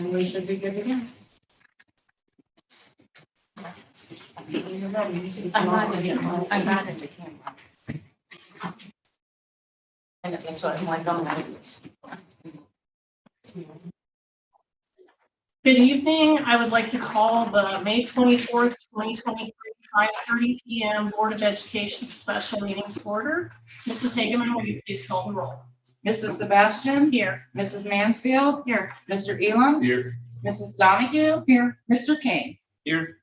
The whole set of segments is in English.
And we should be good to go. I'm not in the camera. And so I'm like, oh, Good evening. I would like to call the May 24th, 2023, 5:30 p.m. Board of Education special meetings to order. Mrs. Hageman, will you please call the roll? Mrs. Sebastian. Here. Mrs. Mansfield. Here. Mr. Elam. Here. Mrs. Donahue. Here. Mr. King. Here.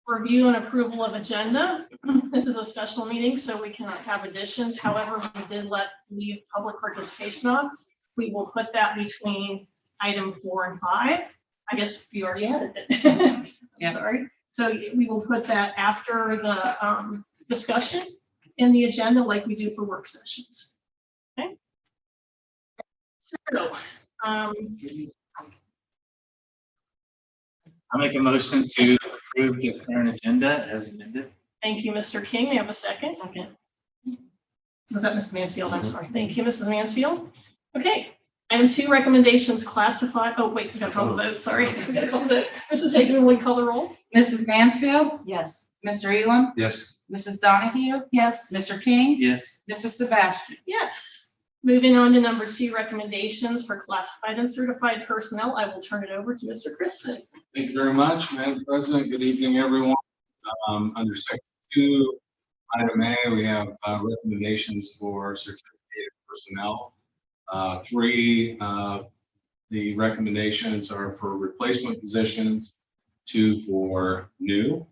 Review and approval of agenda. This is a special meeting, so we cannot have additions. However, we did leave public participation off. We will put that between item 4 and 5. I guess you already added it. Yeah. Sorry. So we will put that after the discussion in the agenda like we do for work sessions. Okay. So, I make a motion to approve the current agenda as amended. thank you, Mr. King. May I have a second? Second. Was that Mrs. Mansfield? I'm sorry. Thank you, Mrs. Mansfield. Okay. Item 2, recommendations classified. Oh, wait, we got to call the vote. Sorry. We got to call the vote. Mrs. Hageman, will you call the roll? Mrs. Mansfield. Yes. Mr. Elam. Yes. Mrs. Donahue. Yes. Mr. King. Yes. Mrs. Sebastian. Yes. Moving on to number 2, recommendations for classified and certified personnel. I will turn it over to Mr. Crispin. Thank you very much, Madam President. Good evening, everyone. Under Section 2, Item A, we have recommendations for certificated personnel. 3, the recommendations are for replacement positions, 2 for new.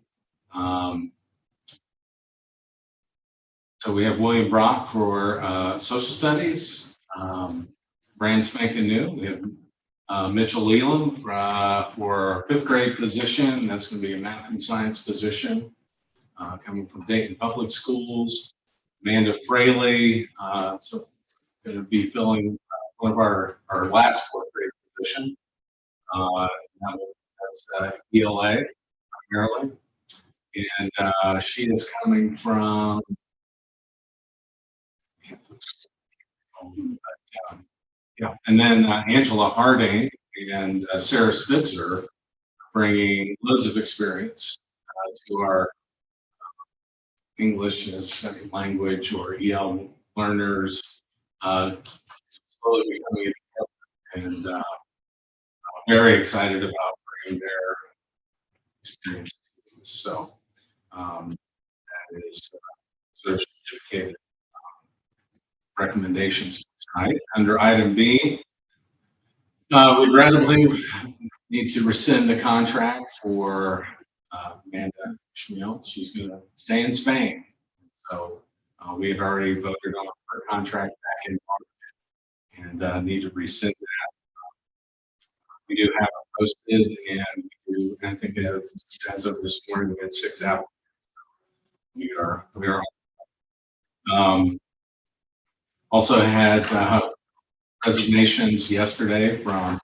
So we have William Brock for social studies, brand spanking new. We have Mitchell Elam for 5th grade position. That's going to be a math and science position coming from Dayton Public Schools. Amanda Fraley, so going to be filling one of our last 4th grade position. That's ELA primarily. And she is coming from yeah, and then Angela Harding and Sarah Spitzer bringing loads of experience to our English as a second language or EL learners, slowly becoming and very excited about bringing their experience. So that is certificated recommendations tonight. Under item B, we regrettably need to rescind the contract for Amanda Schmiel. She's going to stay in Spain. So we had already voted on her contract back in March and need to rescind that. We do have it posted, and we do, I think as of this morning, we had 6 out. We are also had resignations yesterday from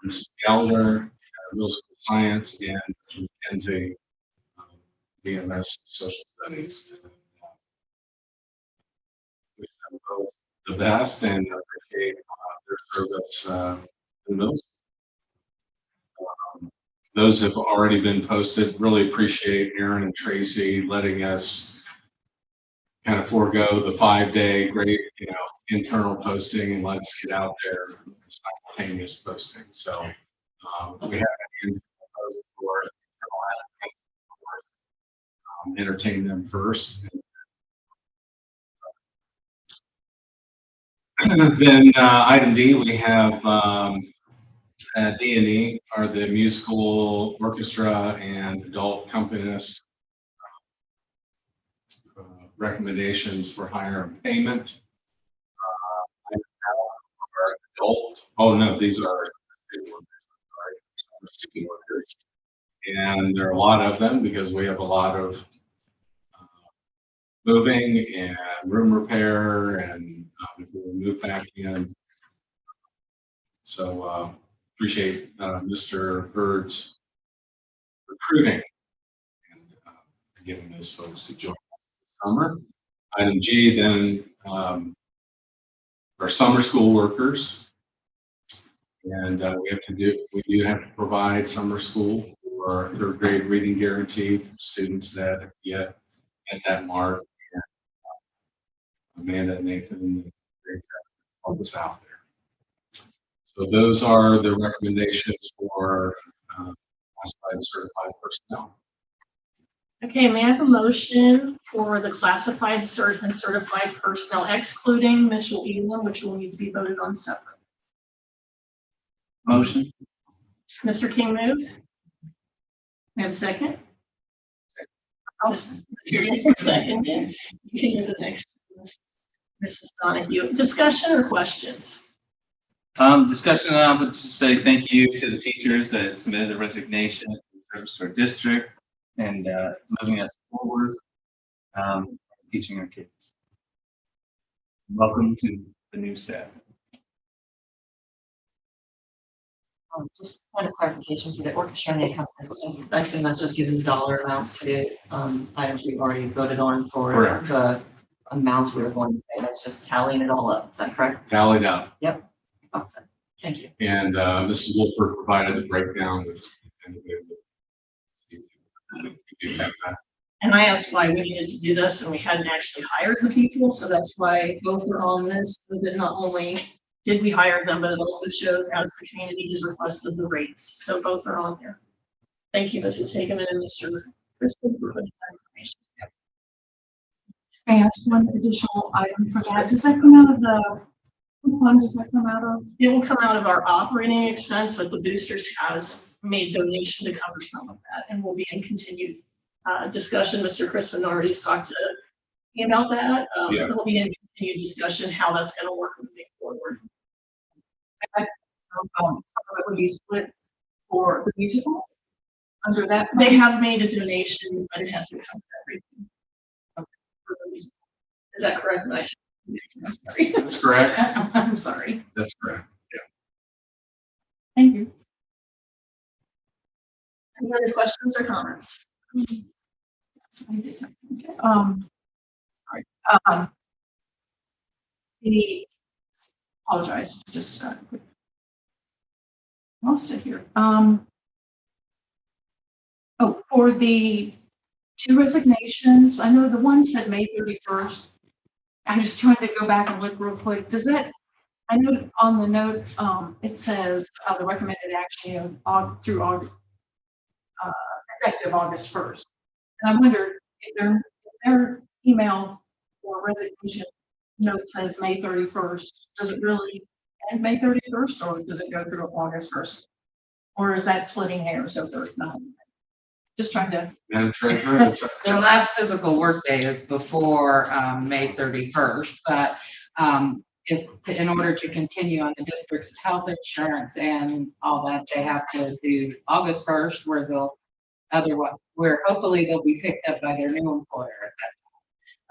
Mrs. Gallagher, middle school science, and Mr. McKenzie, BMS social studies. We have both the best and appreciate their service in the middle school. Those have already been posted. Really appreciate Aaron and Tracy letting us kind of forego the 5-day great, internal posting and let's get out there simultaneous posting. So we have an post for entertain them first. Then item D, we have D&E are the musical orchestra and adult accompanists. Recommendations for hire and payment. Adult. Oh no, these are student workers, and there are a lot of them because we have a lot of moving and room repair, and before we move back in. So appreciate Mr. Bird's recruiting and getting those folks to join us this summer. Item G then our summer school workers. And we do have to provide summer school for third grade reading guarantee for students that have yet at that mark. And, Amanda and Nathan, great to help us out there. So those are the recommendations for classified certified personnel. Okay, may I have a motion for the classified cert and certified personnel excluding Mitchell Elam, which will need to be voted on separate? Motion. Mr. King moves. May I have a second? Second. You can do the next. Mrs. Donahue. Discussion or questions? Discussion, I would just say thank you to the teachers that submitted a resignation in service to our district and moving us forward, teaching our kids. Welcome to the new staff. Just point of clarification for the orchestra and the accompanist, I assume that's just giving dollar amounts to the items we've already voted on for Correct. the amounts we were going to pay. That's just tallying it all up. Is that correct? Tallied up. Awesome. Thank you. And Mrs. Wolford provided the breakdown. And we do have that. And I asked why we needed to do this, and we hadn't actually hired the people, so that's why both are on this, so that not only did we hire them, but it also shows as the community has requested the rates, so both are on here. Thank you, Mrs. Hageman and Mr. Crispin, for putting that information. May I ask one additional item for that? Does that come out of what fund does that come out of? It will come out of our operating expense, but the boosters has made donation to cover some of that, and we'll be in continued discussion. Mr. Crispin already talked to me about that. Yeah. There'll be in continued discussion how that's going to work moving forward. Some of it would be split for the musical under that. They have made a donation, but it hasn't covered everything. For the musical. Is that correct? I'm sorry. That's correct. I'm sorry. That's correct. Thank you. Any other questions or comments? Okay. Sorry. Apologize, just lost it here. For the 2 resignations, I know the one said May 31st. I'm just trying to go back and look real quick. Does that, I know on the note, it says the recommended action through August, effective August 1st. And I wondered if their email or resignation note says May 31st, does it really end May 31st or does it go through August 1st? Or is that splitting hairs? So there's not. Just trying to. Madam Treasurer, Their last physical workday is before May 31st, but in order to continue on the district's health insurance and all that, they have to do August 1st, where hopefully they'll be picked up by their new employer at that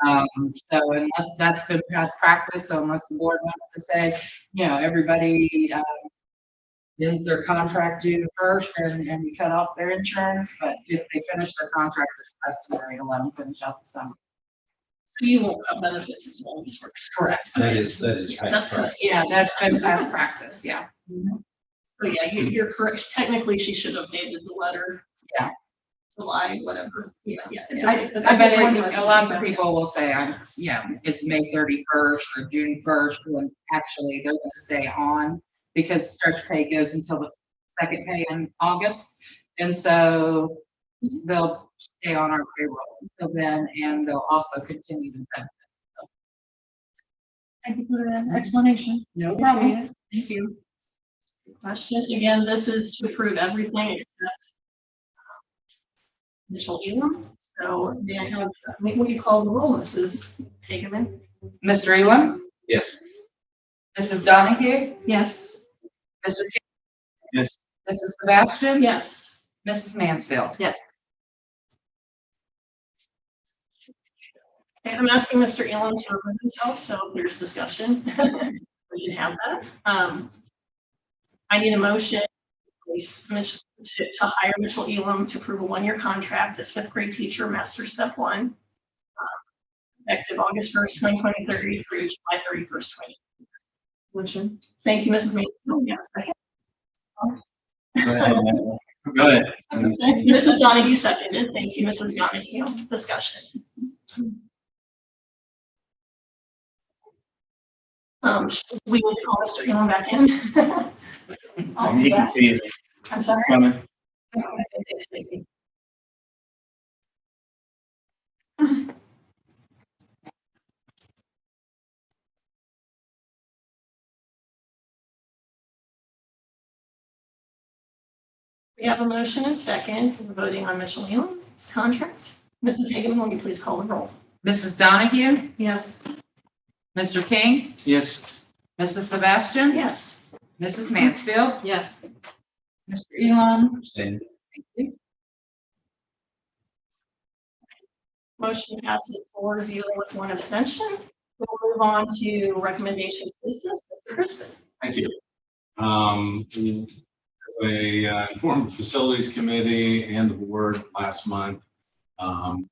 time. So unless that's been past practice, so unless the board wants to say, everybody ends their contract June 1st and we cut off their insurance, but if they finish their contract, it's customary to let them finish out the summer. So you won't cut benefits as long as works. Correct. That is That's correct. Yeah, that's been past practice, yeah. So yeah, you're correct. Technically, she should have dated the letter. Yeah. July, whatever. Yeah. I bet lots of people will say, it's May 31st or June 1st, when actually they're gonna stay on because stretch pay goes until the second pay in August. And so they'll stay on our payroll until then, and they'll also continue to benefit. Thank you for the explanation. No problem. Thank you. Question, again, this is to approve everything except Mitchell Elam. So may I have, what do you call the roll, Mrs. Hageman? Mr. Elam, Yes. Mrs. Donahue, Yes. Mr. King, Yes. Mrs. Sebastian, Yes. Mrs. Mansfield. Yes. Okay, I'm asking Mr. Elam to remove himself, so if there's discussion, we can have that. I need a motion to hire Mitchell Elam to approve a 1-year contract as 5th grade teacher, master step 1, effective August 1st, 2023 through July 31st, 2023. Motion. Thank you, Mrs. Mansfield. Yes, second. Go ahead. Matt. Go ahead. That's okay. Mrs. Donahue seconded. Thank you, Mrs. Donahue. Discussion. We will call Mr. Elam back in. I'll do You can that. see it I'm sorry. coming. Thanks, Vicki. We have a motion and second. We're voting on Mitchell Elam's contract. Mrs. Hagan, will you please call the roll? Mrs. Donahue, Yes. Mr. King, Yes. Mrs. Sebastian. Yes. Mrs. Mansfield, Yes. Mr. Elam. Abstain. Thank you. Motion passes 4-0 with one abstention. We'll move on to recommendation business. Mr. Crispin. Thank you. They informed the facilities committee and the board last month.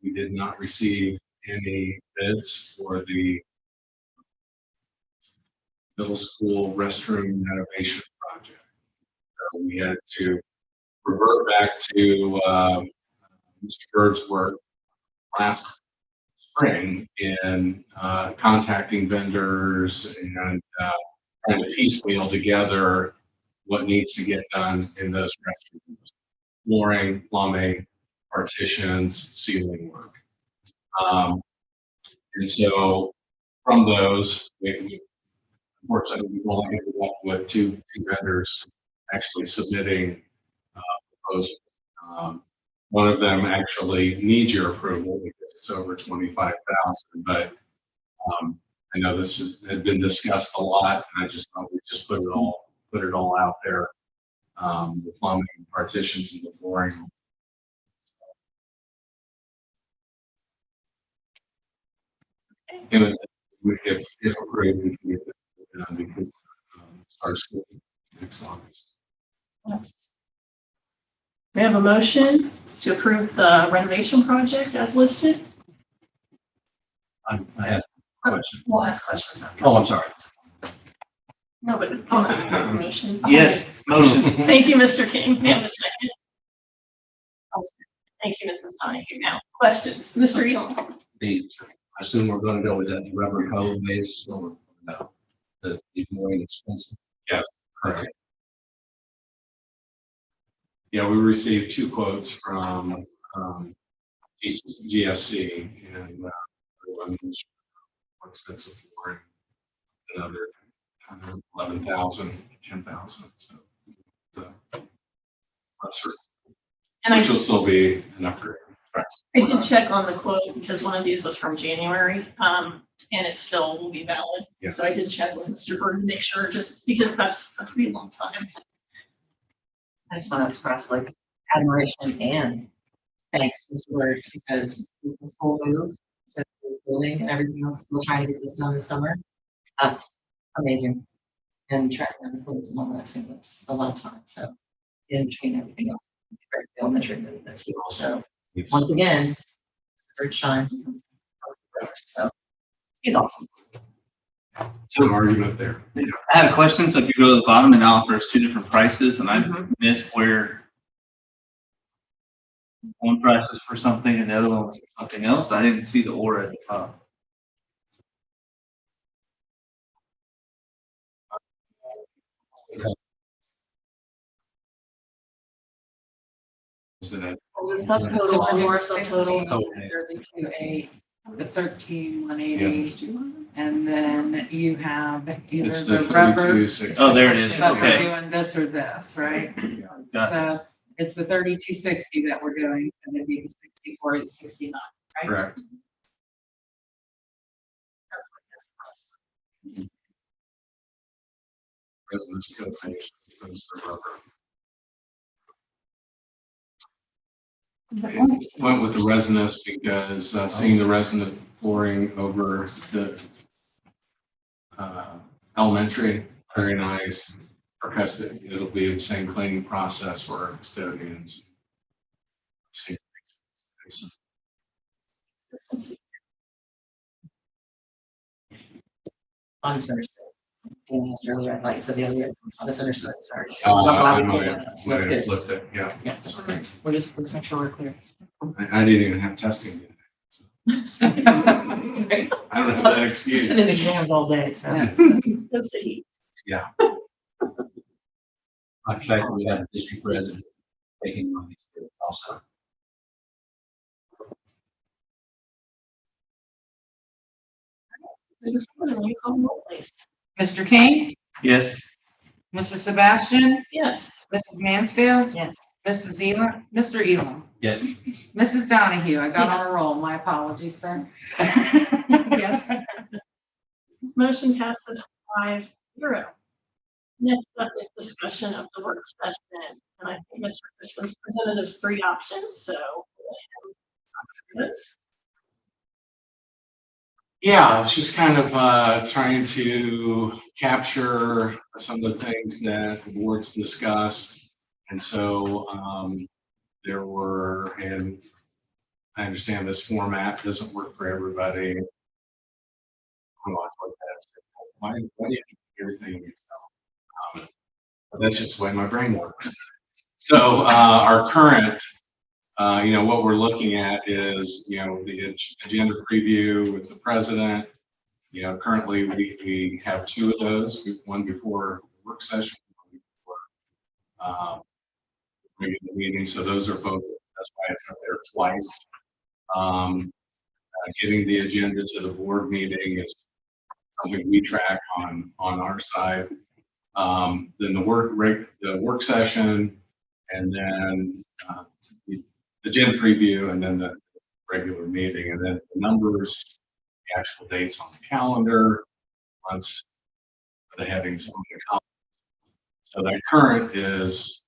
We did not receive any bids for the middle school restroom renovation project. So we had to revert back to Mr. Bird's work last spring in contacting vendors and trying to piecemeal together what needs to get done in those restrooms: flooring, plumbing, partitions, ceiling work. And so from those, unfortunately, we've only ended up with two vendors actually submitting proposals. One of them actually needs your approval because it's over 25,000, but I know had been discussed a lot, and I just thought we'd just put it all out there. The plumbing, partitions, and the flooring. And if approved, we can get it done before start school next August. Yes. We have a motion to approve the renovation project as listed. I have a question. We'll ask questions after. Oh, I'm sorry. No, but I'll make a motion. Yes, motion. Thank you, Mr. King. May I have a second? Thank you, Mrs. Donahue. Now, questions, Mr. Elam. I assume we're going to go with that rubber coat base or no? The more inexpensive. Yes, correct. Yeah, we received two quotes from GSC, and one was more expensive flooring, another 11,000, 10,000. So the lesser, And which will still be an upgrade. I did check on the quote because one of these was from January, and it still will be valid. Yeah. So I did check with Mr. Bird to make sure, just because that's a pretty long time. I just want to express like admiration and thanks to Mr. Word, because the full move to the building and everything else, we're trying to get this done this summer. That's amazing. And tracking the quotes and all that, I think that's a lot of time. So in between everything else, great elementary, that's huge. So once again, Bird shines. So he's awesome. No argument there. I had a question. So if you go to the bottom, and now offers two different prices, and I missed where one price is for something and the other one was for something else. I didn't see the order at the top. Is it The subtotal, and more subtotal. 32,8, the 13,180, and then you have either It's the the rubber. 32,600. Oh, there it is. But we're Okay. doing this or this, right? Got So this. it's the 3260 that we're doing, and it'd be the 64,869, right? Correct. Residence code base, goes to rubber. Went with the resinous because seeing the resinous flooring over the elementary, very nice. For custody, it'll be the same cleaning process for our custodians. I'm sorry. you asked earlier, I thought you said the other year, I misunderstood, sorry. I I'm glad we might pulled have that up, so might that's have good. flipped it, yeah. Yeah, sorry. We're just, let's make sure we're clear. I didn't even have testing yet. I don't have that excuse. Been in exams all day, so. Yes. That's the heat. I fact we have a district president taking on these bills also. Mrs. Wood, will you call the roll, please? Mr. King, Yes. Mrs. Sebastian, Yes. Mrs. Mansfield, Yes. Mrs. Elam, Mr. Elam, Yes. Mrs. Donahue, I got on a roll, my apologies, sir. Yes. Motion passes 5-0. Next up is discussion of the work session, and I think Mr. Christmas presented us 3 options, so. we'll let him talk through those. Yeah, it's just kind of trying to capture some of the things that the board's discussed. And so there were, and I understand this format doesn't work for everybody. I don't know what that's. Why do you do everything yourself? But that's just the way my brain works. So our current, what we're looking at is, the agenda preview with the president. Currently we have 2 of those, one before work session, one before regular meeting. So those are both, that's why it's up there twice. Getting the agenda to the board meeting is something we track on our side. Then the work session, and then the agenda preview, and then the regular meeting, and then the numbers, the actual dates on the calendar, once the headings on the column. So that current is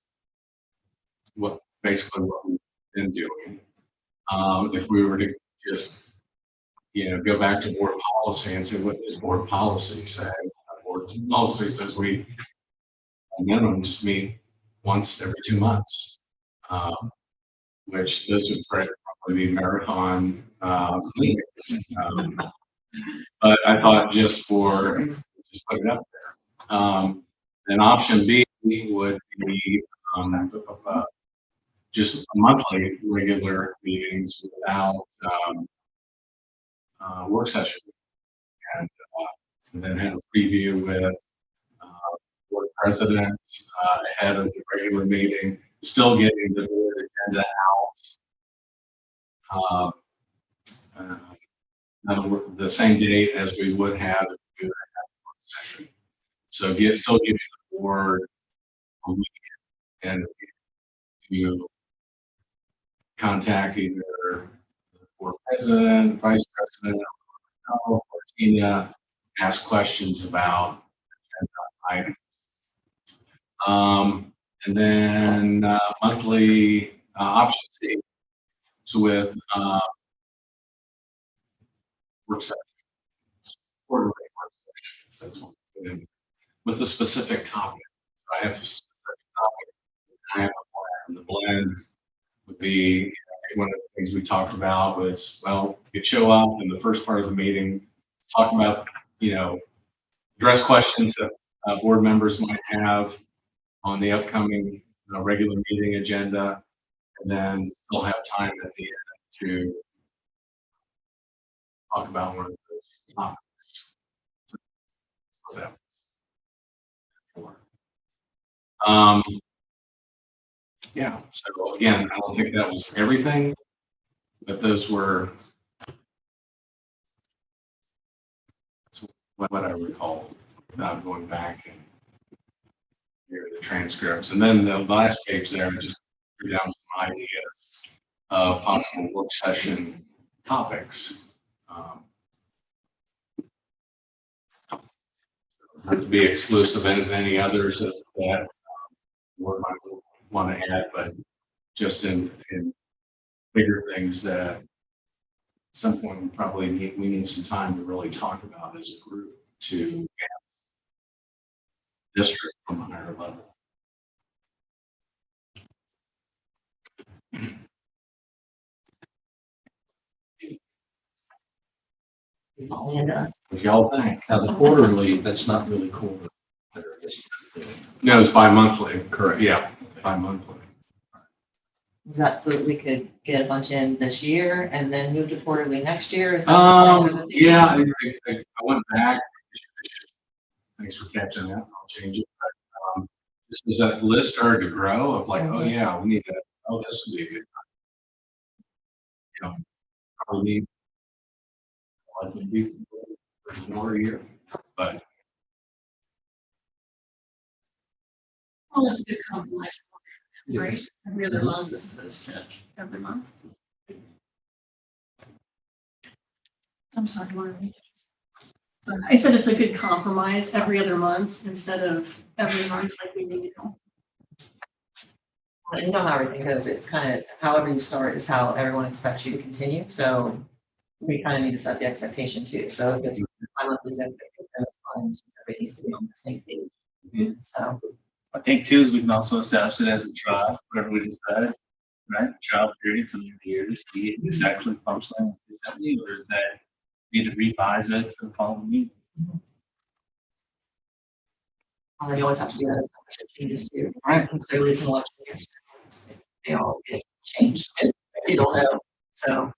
basically what we've been doing. If we were to just, go back to board policy and say, what does board policy say? Board policy says we minimum just meet once every 2 months, which this would probably be marathon meetings. But I thought just put it up there. Then option B would be just monthly regular meetings without work session, and then have a preview with board president ahead of the regular meeting, still getting the board agenda out the same date as we would have if we would have a work session. So still giving the board a week and to contact either the board president, vice president, or Tina, ask questions about items. And then monthly option C, so with work sessions, quarterly work sessions, that's what we're doing, with a specific topic. So I have a specific topic, I have a blend. The blend would be, one of the things we talked about was, well, you could show up in the first part of the meeting, talk about, address questions that board members might have on the upcoming regular meeting agenda, and then we'll have time at the end to talk about one of those topics. So that was for. Yeah, so again, I don't think that was everything, but those were what I recall without going back and hear the transcripts. And then the last page there, I just threw down some ideas of possible work session topics. Not to be exclusive of any others that board might want to add, but just in bigger things that at some point we need some time to really talk about as a group to district from a higher level. And What y'all think? Now, the quarterly, that's not really quarterly. No, it's bi-monthly, correct, yeah, bi-monthly. Is that so that we could get a bunch in this year and then move to quarterly next year? Is that the plan or the thinking? Yeah, I went back. Thanks for catching that. I'll change it. But, just as that list started to grow of like, oh yeah, we need to, oh, this would be a good. You know, probably need like maybe more a year, but Well, that's a good compromise, right? yes. Every other month as opposed to every month. I'm sorry, Laura. I said it's a good compromise every other month instead of every month like we need to. Well, you know how everything goes. It's kind of however you start is how everyone expects you to continue. So we kind of need to set the expectation too. So if it's my monthly expectation, then it's fine. It's just everybody needs to be on the same page. So I think too is we can also establish it as a trial, whatever we decide, right? Trial period to the end of the year to see if it's actually functioning efficiently, or is that need to revise it for the following year. you always have to do that as membership changes too. Right. And clearly it's an election year. So they all get changed. You don't know. So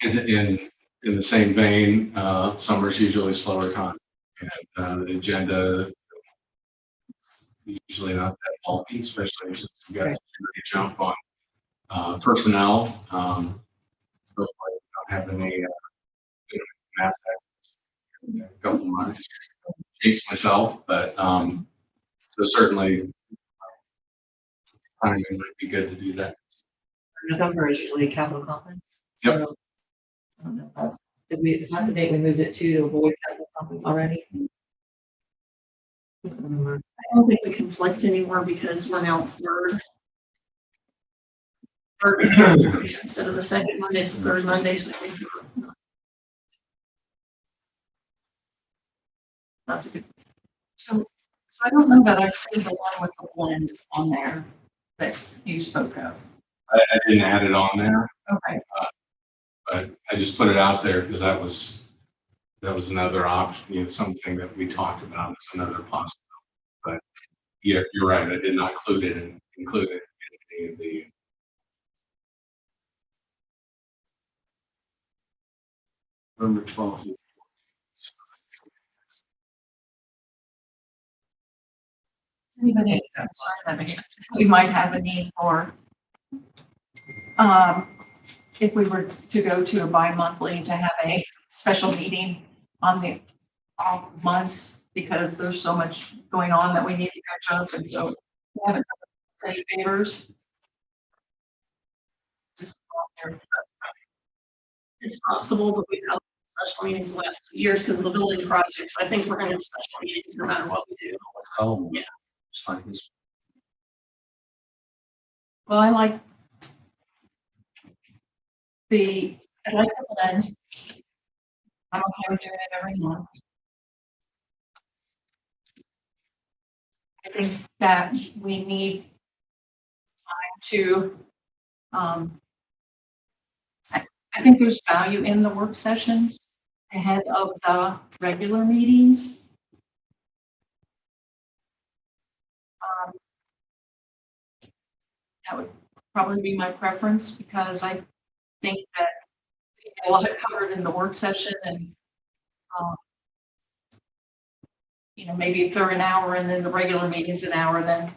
In the same vein, summer's usually slower time. And the agenda is usually not that bulky, especially since you guys jump on personnel. Hopefully we don't have any mass accidents in a couple months. Jinx myself, but so certainly timing might be good to do that. November is usually a capital conference. Yep. So, I don't know if that's, is that the date we moved it to avoid capital conference already? I don't think we conflict anymore because we're now third. Instead of the second Monday, it's the third Monday, so I think that's a good. So I don't know that I see the one with the blend on there that you spoke of. I didn't add it on there, Okay. but I just put it out there because that was another option, you know, something that we talked about as another possibility. But yeah, you're right. I did not include it in any of the. November 12th. Anybody concerned that we might have a need for, if we were to go to a bi-monthly, to have a special meeting on the off months, because there's so much going on that we need to catch up, and so we haven't done any favors. Just go out there. It's possible, but we've had special meetings the last 2 years because of the building projects. I think we're going to have special meetings no matter what we do. Oh, Yeah. it's like this. Well, I like the blend. I'm okay with doing it every month. I think that we need time to, I think there's value in the work sessions ahead of the regular meetings. That would probably be my preference, because I think that we will have it covered in the work session, and maybe if they're an hour and then the regular meeting's an hour, then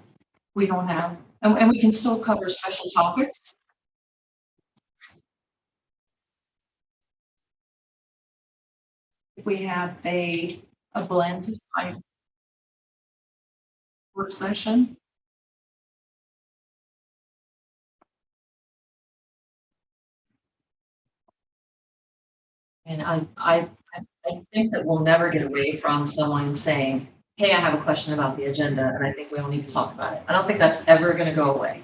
we don't have, and we can still cover special topics. If we have a blend type work session. And I think that we'll never get away from someone saying, hey, I have a question about the agenda, and I think we all need to talk about it. I don't think that's ever going to go away.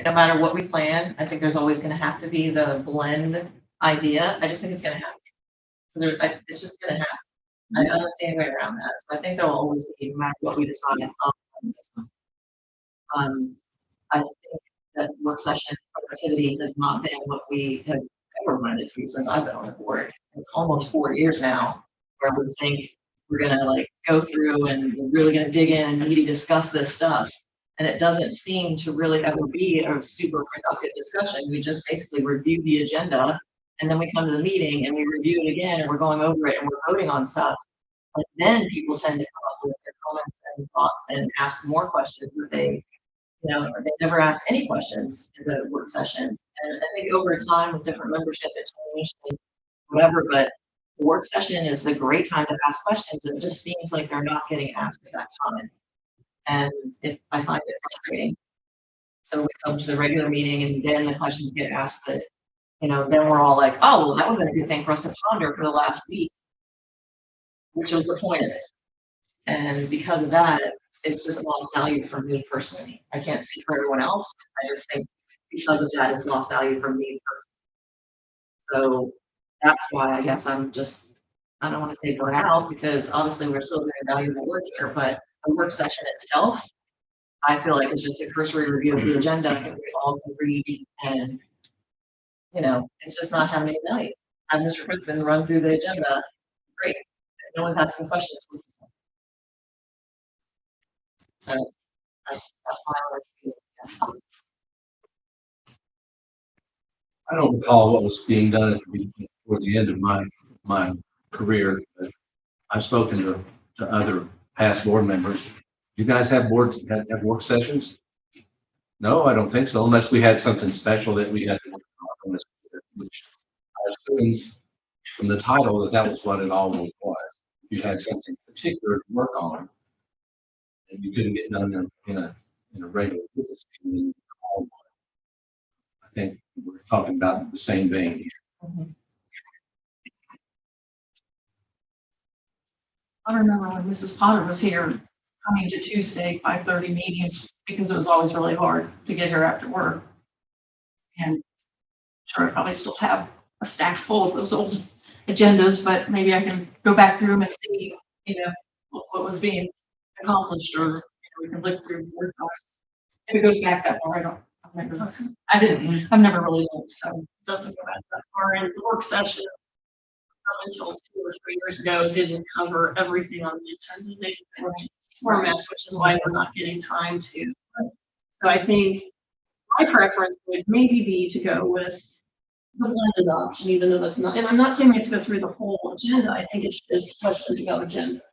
No matter what we plan, I think there's always going to have to be the blend idea. I just think it's going to happen. It's just going to happen. I don't see any way around that. So I think there will always be, no matter what we decide. I think that work session productivity has not been what we have ever wanted it to be since I've been on the board. It's almost 4 years now where we think we're gonna like go through and we're really gonna dig in and really discuss this stuff. And it doesn't seem to really ever be a super productive discussion. We just basically review the agenda and then we come to the meeting and we review it again and we're going over it and we're voting on stuff. And then people tend to come up with their comments and thoughts and ask more questions as they, they never ask any questions in the work session. And I think over time with different membership, it changed and whatever, but the work session is a great time to ask questions. It just seems like they're not getting asked at that time. And I find it frustrating. So we come to the regular meeting and then the questions get asked that, then we're all like, oh, well, that would have been a good thing for us to ponder for the last week, which was the point of it. And because of that, it's just lost value for me personally. I can't speak for everyone else. I just think because of that, it's lost value for me personally. So that's why I guess I don't want to say burn out because obviously we're still doing valuable work here, but the work session itself, I feel like it's just a cursory review of the agenda that we all can read and, it's just not having any value. Have Mr. Crispin run through the agenda, great. No one's asking questions. So that's my own. I don't recall what was being done toward the end of my career, but I've spoken to other past board members. You guys have have work sessions? No, I don't think so, unless we had something special that we had to work on, which I assume from the title that was what it always was. You had something particular to work on, and you couldn't get done in a regular business meeting. I think we're talking about the same vein. I remember when Mrs. Potter was here, coming to Tuesday, 5:30 meetings, because it was always really hard to get here after work. And I'm sure I probably still have a stack full of those old agendas, but maybe I can go back through them and see, what was being accomplished, or we can look through work docs. If it goes back that far, I've never really looked, so. It doesn't go back that far, and the work session up until 2 or 3 years ago didn't cover everything on the agenda. They did formats, which is why we're not getting time to. So I think my preference would maybe be to go with the blended option, even though that's not, and I'm not saying we have to go through the whole agenda. I think it's just questions about agenda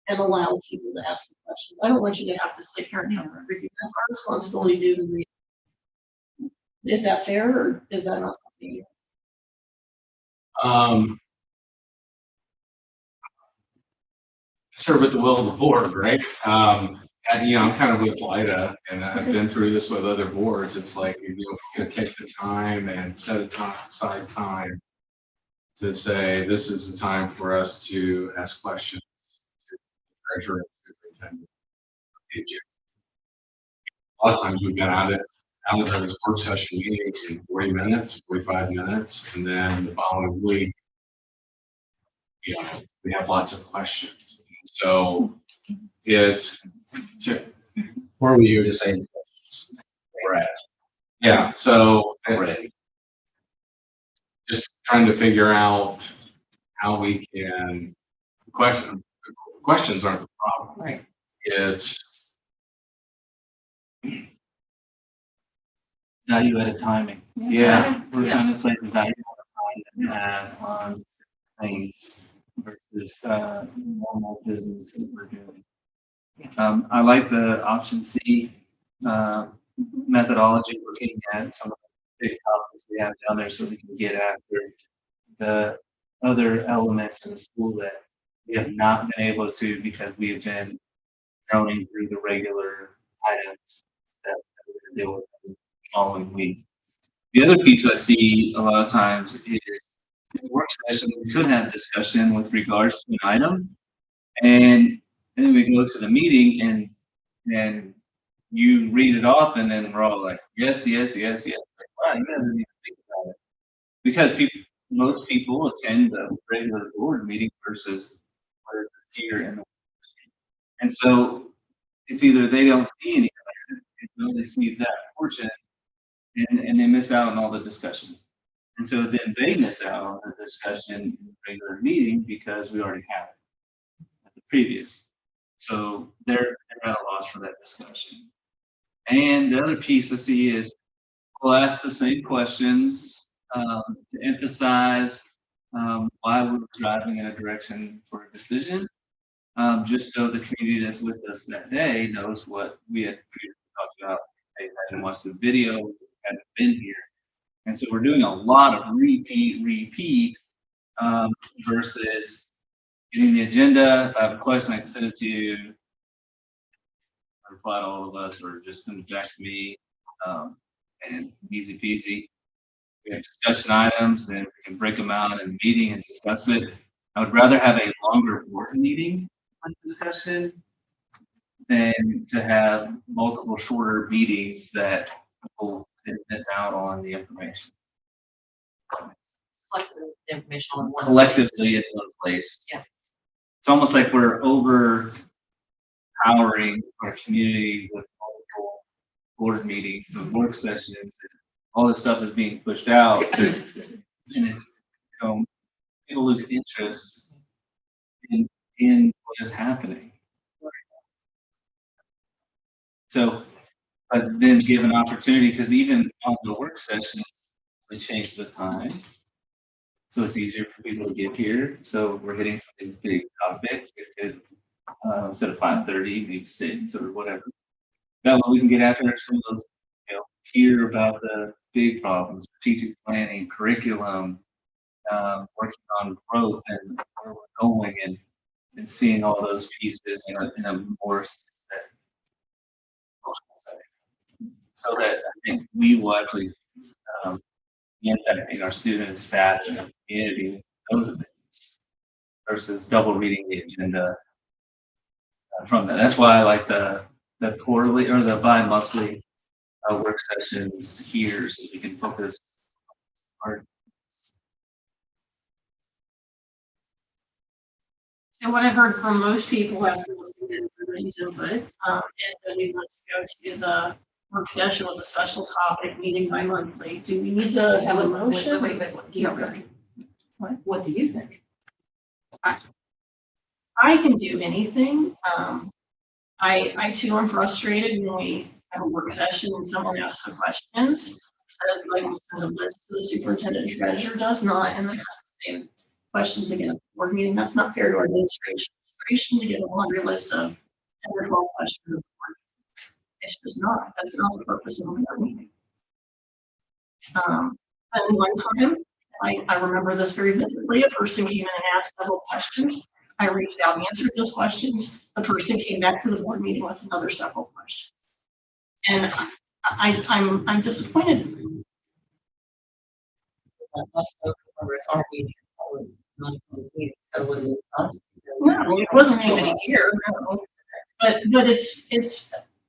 and allow people to ask the questions. I don't want you to have to sit here and cover everything. That's our responsibility to do the reading. Is that fair, or is that not something you? Serve at the will of the board, right? And, I'm kind of with Lyda, and I've been through this with other boards. It's like, we're gonna take the time and set aside time to say, this is the time for us to ask questions to the treasurer, superintendent. A lot of times we've been out of this work session meetings in 40 minutes, 45 minutes, and then the following week, we have lots of questions. So Where were you to say questions? We're at. yeah, so Ready. just trying to figure out how we can questions aren't the problem. Right. It's Value added timing. yeah. We're trying to place the value on time on things versus normal business that we're doing. I like the option C methodology, looking at some of the big topics we have down there so we can get after the other elements in the school that we have not been able to because we have been droning through the regular items that we're going to deal with the following week. The other piece I see a lot of times is in the work session, we could have discussion with regards to an item, and then we go to the meeting and you read it off, and then we're all like, yes, yes, yes, yes. Like, wow, you guys didn't even think about it. Because most people attend the regular board meeting versus we're here in the. And so it's either they don't see anything, they only see that portion, and they miss out on all the discussion. And so then they miss out on the discussion in the regular meeting because we already have it at the previous. So they're at a loss for that discussion. And the other piece I see is we'll ask the same questions to emphasize why we're driving in a direction for a decision, just so the community that's with us that day knows what we had previously talked about. They hadn't watched the video, hadn't been here. And so we're doing a lot of repeat versus getting the agenda. If I have a question, I can send it to you, reply to all of us, or just send it back to me, and easy peasy. We have discussion items, and we can break them out in a meeting and discuss it. I would rather have a longer board meeting with discussion than to have multiple shorter meetings that people didn't miss out on the information. Flexible information on one. place. Collectively in one place. Yeah. It's almost like we're overpowering our community with multiple board meetings and work sessions, and all this stuff is being pushed out. And it's, people lose interest in what is happening. So, but then give an opportunity, because even on the work sessions, we change the time. So it's easier for people to get here. So we're hitting some of these big topics. It could, instead of 5:30, maybe 6 or whatever. That way we can get after some of those, hear about the big problems, strategic planning, curriculum, working on growth and where we're going, and seeing all those pieces in a more systematic setting. So that I think we will actually be impacting our students, staff, and the community with those events versus double reading the agenda from that. That's why I like the quarterly or the bi-monthly work sessions here, so we can focus our. And what I've heard from most people after looking at everybody's input, is that we want to go to the work session with a special topic, meeting bi-monthly. Do we need to have a motion? Wait, what do you think? What do you think? I can do anything. I too am frustrated when we have a work session and someone asks some questions, says like, send a list to the superintendent treasurer, does not, and then asks the same questions again at the board meeting. That's not fair to our administration. To get a laundry list of 10 or 12 questions at the board. It's just not. That's not the purpose of a board meeting. And one time, I remember this very vividly. A person came in and asked several questions. I reached out and answered those questions. The person came back to the board meeting with another several questions. And I'm disappointed. Us, it's our meeting, not a meeting. So was it us? No, it wasn't anybody here. No. But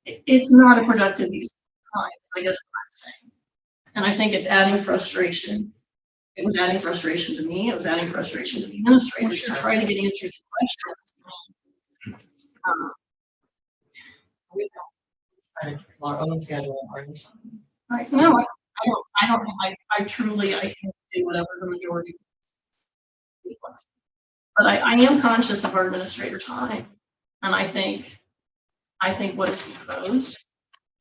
it's not a productive use of time. I guess what I'm saying. And I think it's adding frustration. It was adding frustration to me. It was adding frustration to the administrators to try to get answers to questions. We don't try to control our own schedule or No, I truly, I can do whatever the majority wants. But I am conscious of our administrator time. And I think what is proposed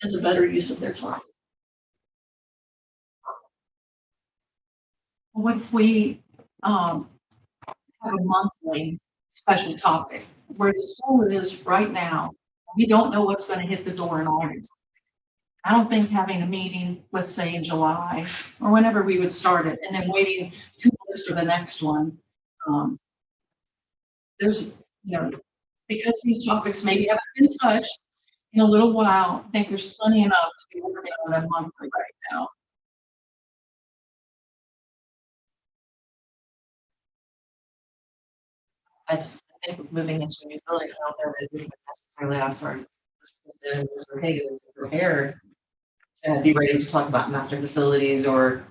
is a better use of their time. What if we have a monthly special topic where the school is right now? We don't know what's going to hit the door in August. I don't think having a meeting, let's say in July or whenever we would start it, and then waiting 2 months for the next one. There's, because these topics maybe haven't been touched in a little while, I think there's plenty enough to be working on a monthly right now. I think moving into a new building, I don't know that we would necessarily ask our prepared to be ready to talk about master facilities or,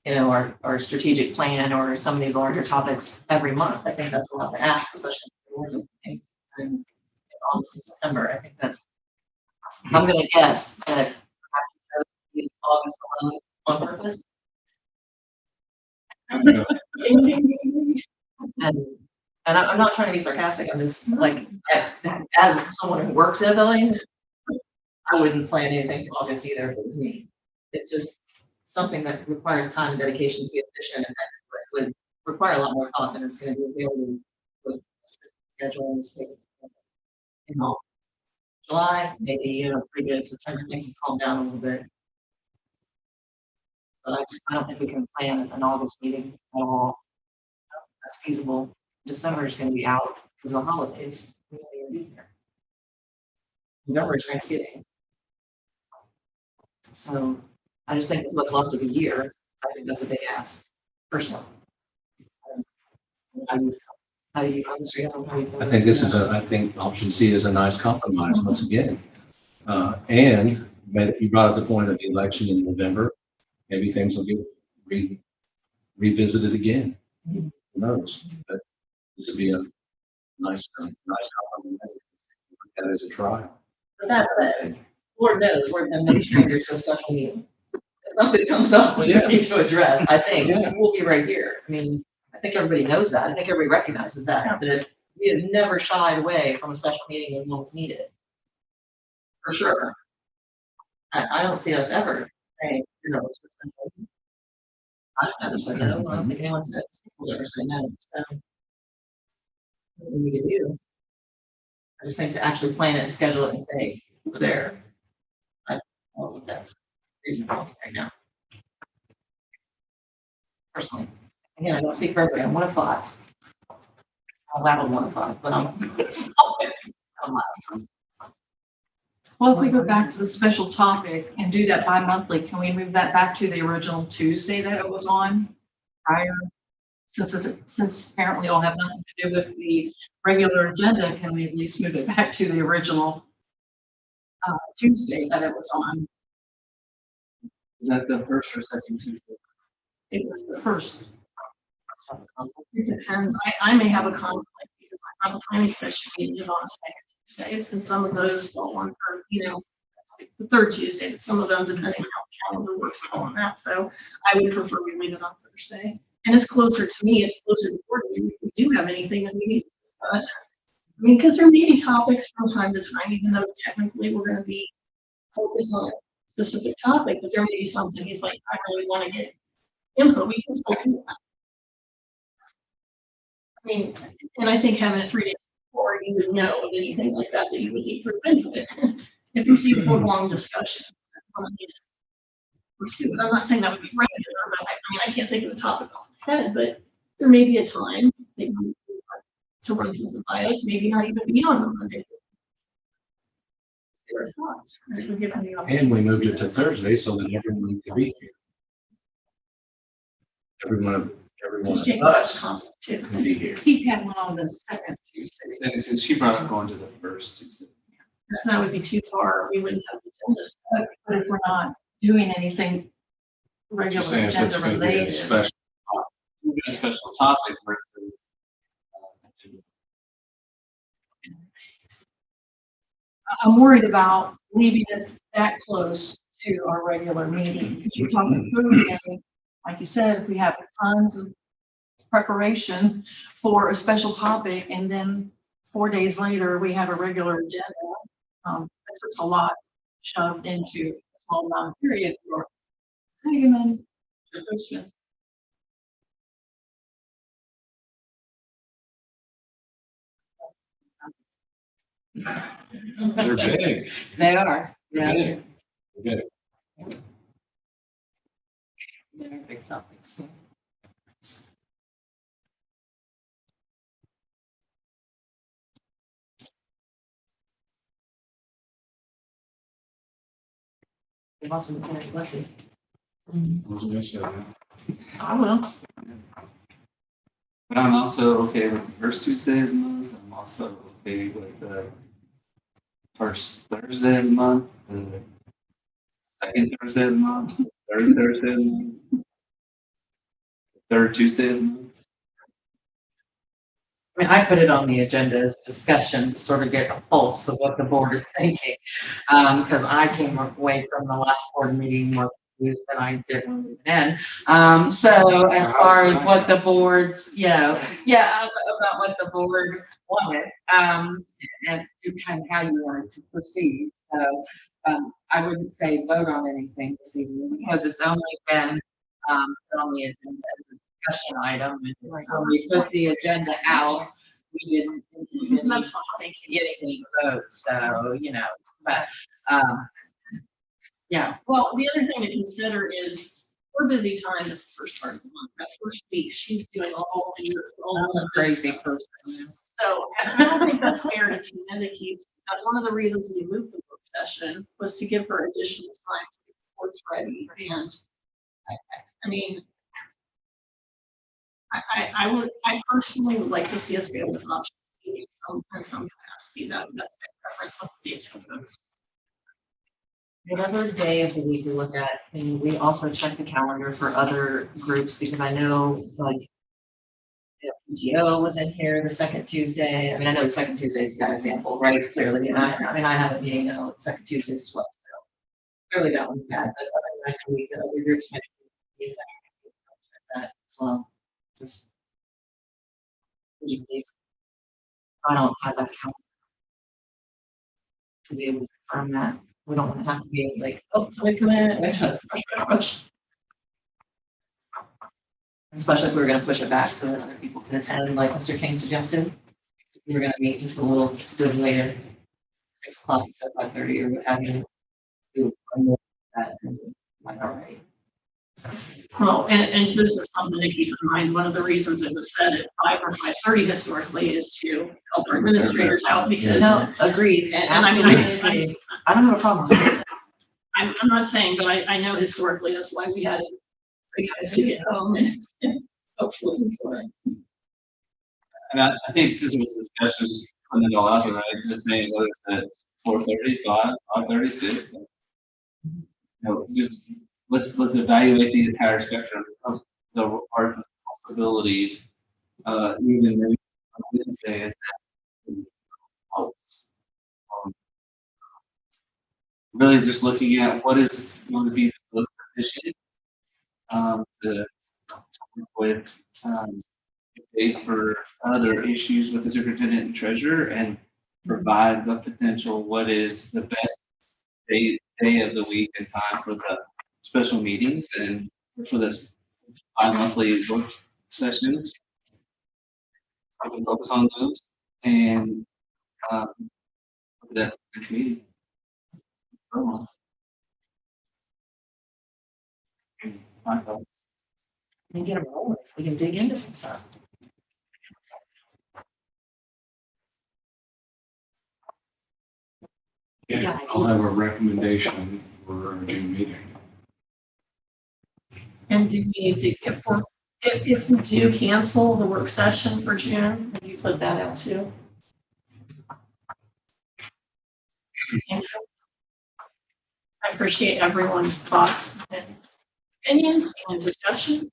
our strategic plan or some of these larger topics every month. I think that's a lot to ask, especially in August and September. I think I'm going to guess that August on purpose. And And I'm not trying to be sarcastic, I'm just like, as someone who works in a building, I wouldn't plan anything for August either if it was me. It's just something that requires time and dedication to be efficient, and that would require a lot more thought than it's gonna be available with scheduling states. You know, July, maybe, pretty good, September, things will calm down a little bit. But I don't think we can plan an August meeting at all. That's feasible. December is gonna be out because of the holidays. We won't even be here. November is Thanksgiving. So I just think with what's left of the year, I think that's a big ask, personally. How do you, how do you, how do you? I think this is I think option C is a nice compromise once again. And you brought up the point of the election in November. Maybe things will get revisited again. Who knows? But this would be a nice compromise. That is a trial. But that said, Lord knows, we're no stranger to a special meeting. If something comes up we need to address, I think we'll be right here. I mean, I think everybody knows that. I think everybody recognizes that we have never shied away from a special meeting when it's needed. For sure. I don't see us ever saying, I've never said no. I don't think anyone said, has ever said no. So what we need to do. I just think to actually plan it and schedule it and say, we're there. I don't think that's reasonable right now. Personally. Again, I don't speak for everybody. I'm 1 of 5. I'm allowed on 1 of 5, but I'm loud. Well, if we go back to the special topic and do that bi-monthly, can we move that back to the original Tuesday that it was on prior? Since apparently it'll have nothing to do with the regular agenda, can we at least move it back to the original Tuesday that it was on? Is that the first or second Tuesday? It was the first. It depends. I may have a conflict because I have a planning commission meeting is on second Tuesdays, and some of those fall on, the third Tuesday, but some of them, depending on how the calendar works, fall on that. So I would prefer we leave it on Thursday. And it's closer to me, it's closer to board meeting if we do have anything that we need to discuss. I mean, because there may be topics from time to time, even though technically we're gonna be focused on a specific topic, but there may be something he's like, I really want to get input, we can still do that. I mean, and I think having it 3 days before, you would know of anything like that you would need for input. If you see a prolonged discussion, one of these pursue it. I'm not saying that would be regular, but I can't think of a topic off my head, but there may be a time that you want to run something by us, maybe not even be on the Monday. There are thoughts. That would give me the opportunity. And we moved it to Thursday so that everyone could be here. Everyone of us Too. can be here. Keep that one on the second Tuesday. And since she brought up going to the first Tuesday. That would be too far. We wouldn't have the agenda set. But if we're not doing anything regular Just saying if agenda it's gonna be a related, special. A special topic versus. I'm worried about leaving it that close to our regular meeting, because you're talking Thursday, like you said, if we have tons of preparation for a special topic, and then 4 days later, we have a regular agenda. That puts a lot shoved into a small amount of period for Hageman, for Christmas. They're big. They are. They're Yeah. big. They're big. They're big topics. They've also been very lucky. I was gonna say that. I will. But I'm also okay with the first Tuesday of the month. I'm also okay with the first Thursday of the month, the second Thursday of the month, third Thursday of the month, third Tuesday of the month. I mean, I put it on the agenda as discussion to sort of get a pulse of what the board is thinking. Because I came away from the last board meeting with confused that I didn't leave it in. So as far as what the boards, about what the board wanted, and kind of how you wanted to proceed. So, I wouldn't say vote on anything this evening because it's only been, put on the agenda as a discussion item. And when we put the agenda out, we didn't That's fine, thank you. get anything to vote, so, but, yeah. Well, the other thing to consider is we're busy time is the first part of the month. That first week, she's doing all I'm a crazy person. So I don't think that's fair to Tina to keep, that's one of the reasons we moved the work session was to give her additional time to get reports ready. And I mean, I personally would like to see us be able to option in some capacity. That's my preference with the dates for those. Whatever day of the week we look at, and we also check the calendar for other groups, because I know, like, PTO was in here the second Tuesday. I mean, I know the second Tuesday is a bad example, right? Clearly, and I mean, I have a meeting now, second Tuesdays as well, so clearly that one's bad, but other nights a week, the other groups might be that as well. Just. I don't have that calendar to be able to confirm that. We don't want to have to be like, oh, somebody come in, rush. Especially if we were gonna push it back so that other people can attend, like Mr. King suggested. We were gonna meet just a little bit later, 6 o'clock instead of 5:30 or what have you. Do that, might not right. Well, and this is something to keep in mind. One of the reasons it was set at 5 or 5:30 historically is to help our administrators out because. No, agreed. And I mean, I don't have a problem with it. I'm not saying, but I know historically that's why we had to get home and hopefully before. And I think since it was discussions, putting it all out there, right, just saying whether it's at 4:30, 5:36. Just let's evaluate the entire spectrum of the arts and possibilities. Even maybe on Wednesday at that helps. Really just looking at what is going to be the most efficient to with days for other issues with the superintendent and treasurer and provide the potential what is the best day of the week and time for the special meetings and for the bi-monthly work sessions. I can focus on those and that next meeting. My thoughts. And get them rolling so we can dig into some stuff. Yeah, I'll have a recommendation for our June meeting. And do we need to, if we do cancel the work session for June, can you put that out too? I appreciate everyone's thoughts and opinions and discussion.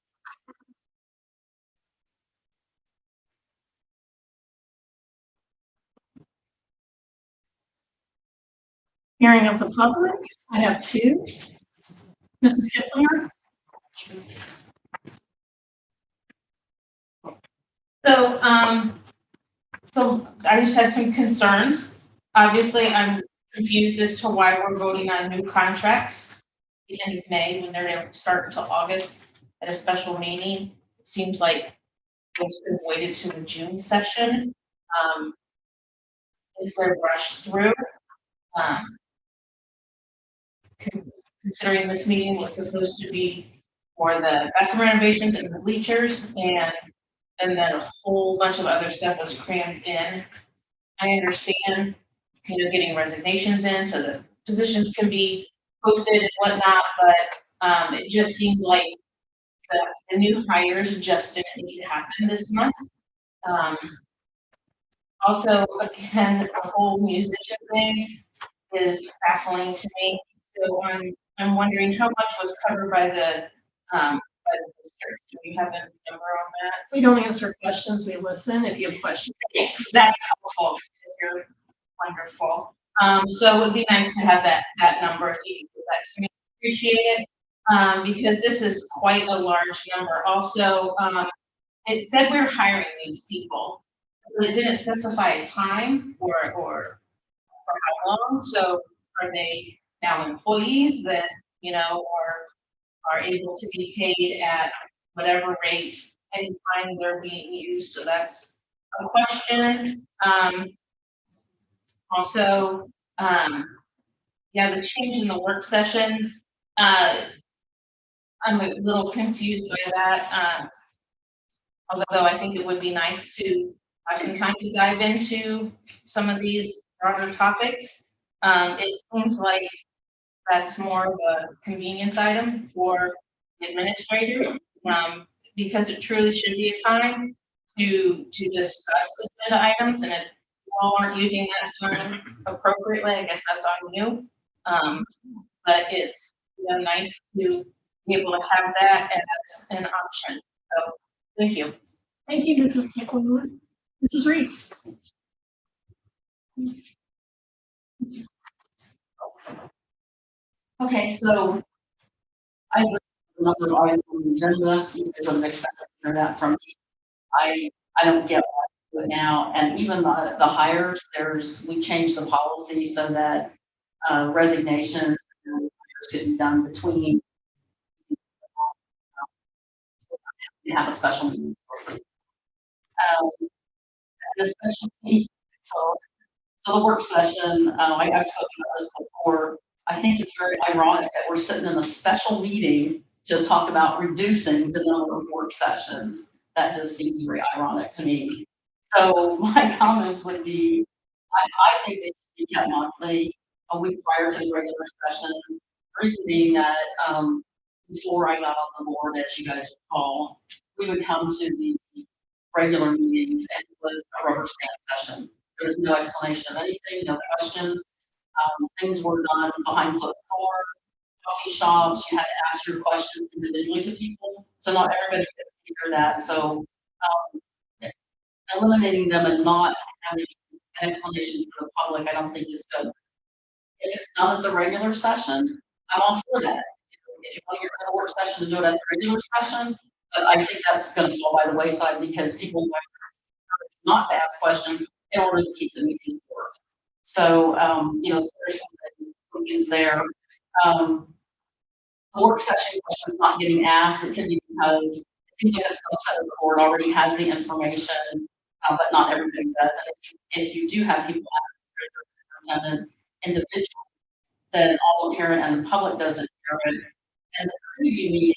Hearing of the public, I have two. Mrs. Kiplinger. So I just had some concerns. Obviously, I'm confused as to why we're voting on new contracts at the end of May when they're going to start until August at a special meeting. It seems like it's been waited to the June session. Instead of rushed through. Considering this meeting was supposed to be for the bathroom renovations and the bleachers and then a whole bunch of other stuff was crammed in. I understand, getting resignations in so that positions can be posted and whatnot, but it just seems like the new hires just didn't need to happen this month. Also, again, the whole musician thing is baffling to me. So I'm wondering how much was covered by the church. Do you have a number on that? We don't answer questions, we listen. If you have questions. Yes, that's helpful. You're wonderful. So it would be nice to have that number if you could give that to me. Appreciate it. because this is quite a large number. Also, it said we're hiring these people, but it didn't specify a time or for how long. So are they now employees that, are able to be paid at whatever rate anytime they're being used? So that's a question. Also, yeah, the change in the work sessions, I'm a little confused by that. Although I think it would be nice to have some time to dive into some of these broader topics. It seems like that's more of a convenience item for the administrator, because it truly should be a time to discuss agenda items, and if you all aren't using that time appropriately, I guess that's on you. But it's, nice to be able to have that as an option. So, thank you. Thank you, Mrs. McLeod. Mrs. Reese. Okay, so I have a number of items on the agenda, you guys don't expect to hear that from me. I don't get why I do it now, and even the hires, we changed the policy so that resignations and hires could be done between, you have a special meeting. The special meeting, so the work session, I've spoken about this before. I think it's very ironic that we're sitting in a special meeting to talk about reducing the number of work sessions. That just seems very ironic to me. So my comments would be, I think they should be kept monthly, a week prior to the regular sessions. Reason being that, before I got on the board, as you guys recall, we would come to the regular meetings and it was a rubber stamp session. There was no explanation of anything, no questions. Things were done behind closed doors, coffee shops. You had to ask your questions individually to people. So not everybody gets to hear that. So eliminating them and not having an explanation for the public, I don't think is good. If it's done at the regular session, I'm all for that. If you want your work session to do it at the regular session, but I think that's going to fall by the wayside because people might not to ask questions in order to keep the meeting short. So, so there's some things there. The work session questions not getting asked, it could be because it seems like a subset of the board already has the information, but not everybody does. And if you do have people ask the individual, then all the parent and the public doesn't hear it. And the preview meeting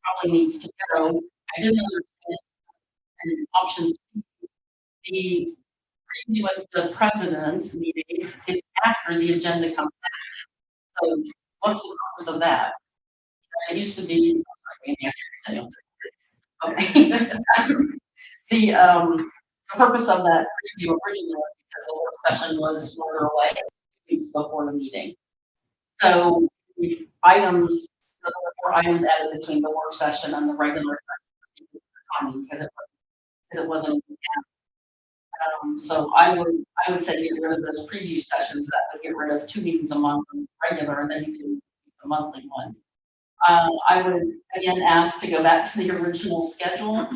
probably needs to go. I didn't understand and options. The preview of the president's meeting is after the agenda comes out. So what's the purpose of that? It used to be, okay. The purpose of that preview originally was because the work session was further away 2 weeks before the meeting. So the four items added between the work session and the regular session because it wasn't. So I would say get rid of those preview sessions. That would get rid of 2 meetings a month regular, and then you can do a monthly one. I would again ask to go back to the original schedule.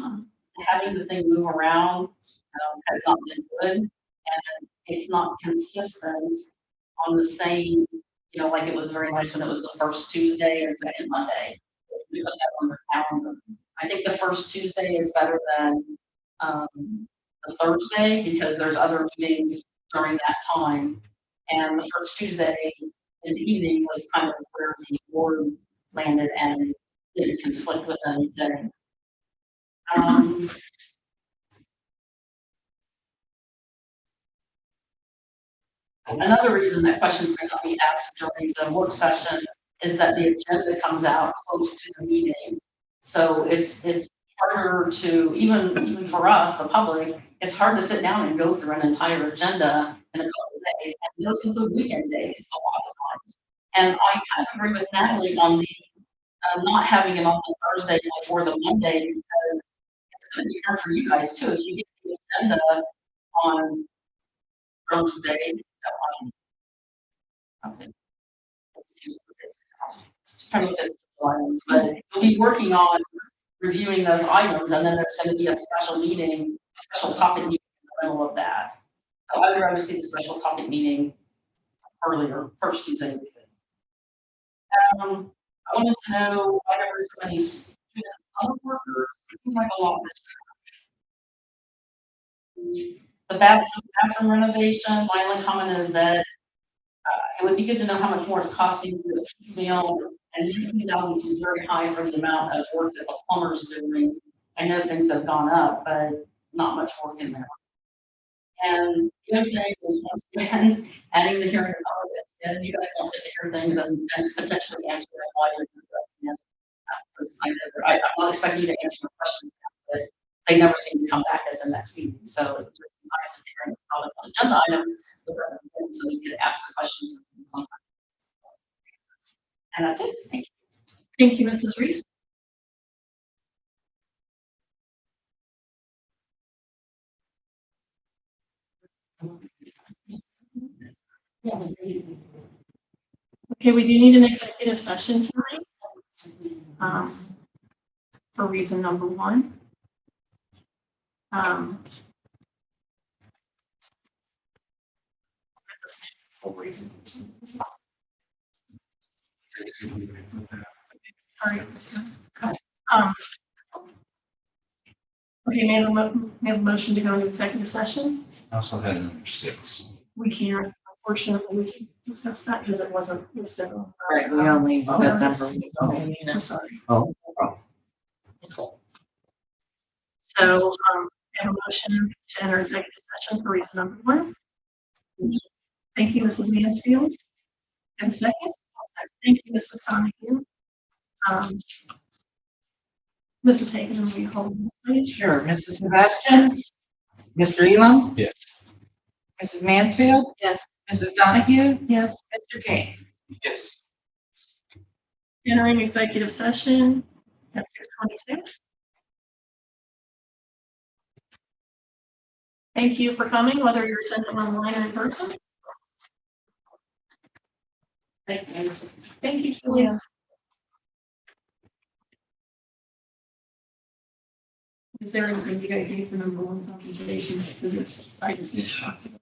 Having the thing move around has not been good, and it's not consistent on the same. Like it was very nice when it was the first Tuesday and second Monday. We put that on the calendar. I think the first Tuesday is better than the Thursday because there's other meetings during that time. And the first Tuesday in the evening was kind of where the board landed and didn't conflict with anything. Another reason that questions may not be asked during the work session is that the agenda comes out close to the meeting. So it's harder to, even for us, the public, it's hard to sit down and go through an entire agenda in a couple of days. And those include weekend days a lot of times. And I kind of agree with Natalie on the not having it on the Thursday before the Monday because it's going to be hard for you guys too. If you get the agenda on Thursday, okay. items, but we'll be working on reviewing those items, and then there's gonna be a special meeting, special topic meeting in the middle of that. So I'd rather see the special topic meeting earlier, first Tuesday. I wanted to know whether there's any student summer workers, it seems like a lot. The bathroom renovation, my only comment is that it would be good to know how much more it's costing to do a piecemeal, and 16,000 seems very high for the amount of work that the plumber's doing. I know things have gone up, but not much work in there. And the other thing is, once again, adding the hearing element, and you guys don't get to hear things and potentially answer them while you're doing it. Because I know I'm not expecting you to answer the question, but they never seem to come back at the next meeting. So it would be nice to hear how the agenda item was at the beginning, so we could ask the questions sometime. And that's it. Thank you. Thank you, Mrs. Reese. Okay, we do need an executive session tonight. For reason number one. For reason. All right, let's go. Okay, may I have a motion to go into executive session? I also had number 6. We can't, unfortunately, we can discuss that because it wasn't listed on. Right, we only Oh, said yes. number. I'm sorry. Oh, no problem. So, I have a motion to enter executive session for reason number one. Thank you, Mrs. Mansfield. And second? Thank you, Mrs. Donahue. Mrs. Hagan, will you hold, please? Sure, Mrs. Sebastian? Mr. Elam? Yes. Mrs. Mansfield? Yes. Mrs. Donahue? Yes. Mr. King? Yes. Entering executive session at 6:22. Thank you for coming, whether you're attending online or in person. Thanks, Anne. Thank you, Celia. Is there anything you guys need for number one conversation? Because it's, I just need to talk to them.